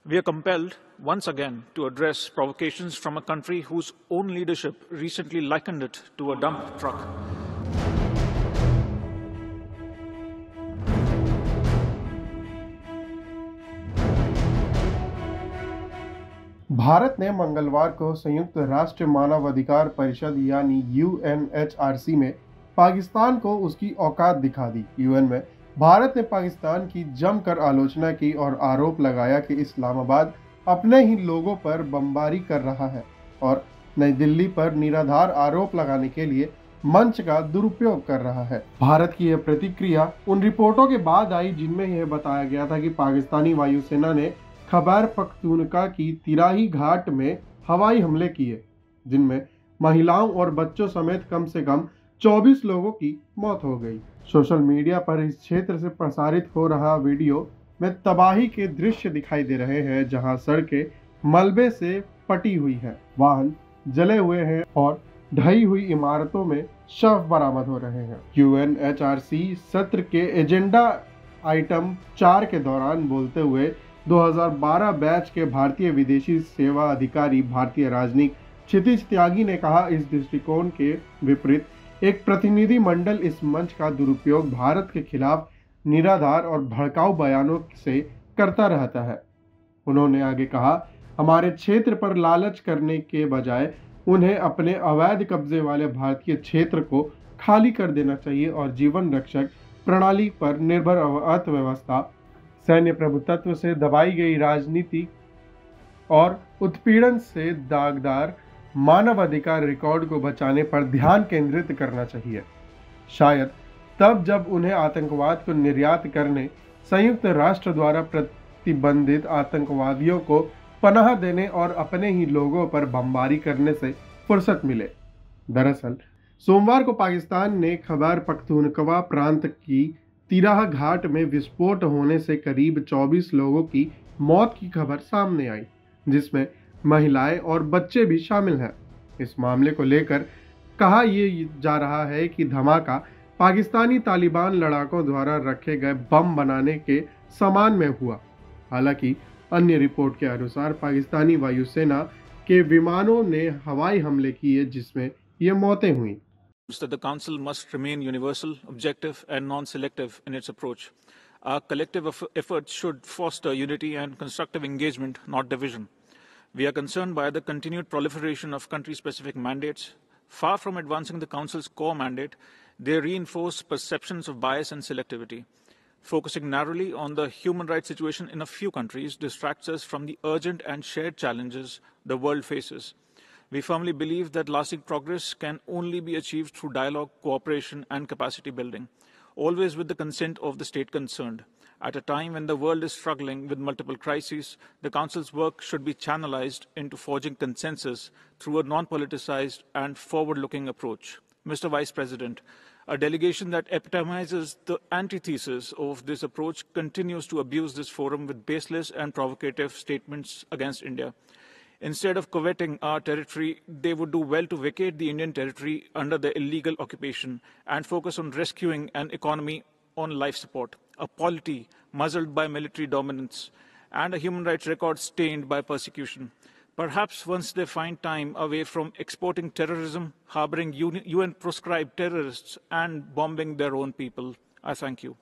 We are compelled, once again, to address provocations from a country whose own leadership recently likened it to a dump truck. Bharat ने मंगलवार को संयुक्त राष्ट्र मानव अधिकार परिषद यानी UNHRC में पाकिस्तान को उसकी औकात दिखा दी। यूएन में भारत ने पाकिस्तान की जमकर आलोचना की और आरोप लगाया कि इस्लामाबाद अपने ही लोगों पर बमबारी कर रहा है और नई दिल्ली पर निराधार आरोप लगाने के लिए मंच का दुरुपयोग कर रहा है। भारत की यह प्रतिक्रिया उन रिपोर्टों के बाद आई जिनमें यह बताया गया था कि पाकिस्तानी वायुसेना ने खैबर पख्तूनख्वा की तिराही घाट में हवाई हमले किए, जिनमें महिलाओं और बच्चों समेत कम से कम 24 लोगों की मौत हो गई। सोशल मीडिया पर इस क्षेत्र से प्रसारित हो रहा वीडियो में तबाही के दृश्य दिखाई दे रहे हैं, जहां सड़कें मलबे से पटी हुई हैं, वाहन जले हुए हैं और ढही हुई इमारतों में शव बरामद हो रहे हैं। UNHRC सत्र के एजेंडा आइटम 4 के दौरान बोलते हुए 2012 बैच के भारतीय विदेशी सेवा अधिकारी भारतीय राजनयिक क्षितिज त्यागी ने कहा, इस दृष्टिकोण के विपरीत एक प्रतिनिधि मंडल इस मंच का दुरुपयोग भारत के खिलाफ निराधार और भड़काऊ बयानों से करता रहता है। उन्होंने आगे कहा, हमारे क्षेत्र पर लालच करने के बजाय उन्हें अपने अवैध कब्जे वाले भारतीय क्षेत्र को खाली कर देना चाहिए और जीवन रक्षक प्रणाली पर निर्भर अर्थव्यवस्था, सैन्य प्रभुत्व से दबाई गई राजनीति और उत्पीड़न से दागदार मानवाधिकार रिकॉर्ड को बचाने पर ध्यान केंद्रित करना चाहिए। शायद तब जब उन्हें आतंकवाद को निर्यात करने, संयुक्त राष्ट्र द्वारा प्रतिबंधित आतंकवादियों को पनाह देने और अपने ही लोगों पर बमबारी करने से फुर्सत मिले। दरअसल सोमवार को पाकिस्तान ने खैबर पख्तूनख्वा प्रांत की तिराह घाट में विस्फोट होने से करीब 24 लोगों की मौत की खबर सामने आई, जिसमें महिलाएं और बच्चे भी शामिल हैं। इस मामले को लेकर कहा यह जा रहा है कि धमाका पाकिस्तानी तालिबान लड़ाकों द्वारा रखे गए बम बनाने के समान में हुआ। हालांकि अन्य रिपोर्ट के अनुसार पाकिस्तानी वायुसेना के विमानों ने हवाई हमले किए, जिसमें ये मौतें हुई। That the Council must remain universal, objective and non-selective in its approach. Our collective efforts should foster unity and constructive engagement, not division. We are concerned by the continued proliferation of country-specific mandates. Far from advancing the Council's core mandate, they reinforce perceptions of bias and selectivity. Focusing narrowly on the human rights situation in a few countries distracts us from the urgent and shared challenges the world faces. We firmly believe that lasting progress can only be achieved through dialogue, cooperation, and capacity building, always with the consent of the state concerned. At a time when the world is struggling with multiple crises, the Council's work should be channelized into forging consensus through a non-politicized and forward-looking approach. Mr. Vice President, a delegation that epitomizes the antithesis of this approach continues to abuse this forum with baseless and provocative statements against India. Instead of coveting our territory, they would do well to vacate the Indian territory under the illegal occupation and focus on rescuing an economy on life support, a polity muzzled by military dominance, and a human rights record stained by persecution. Perhaps once they find time away from exporting terrorism, harboring UN-proscribed terrorists, and bombing their own people. I thank you.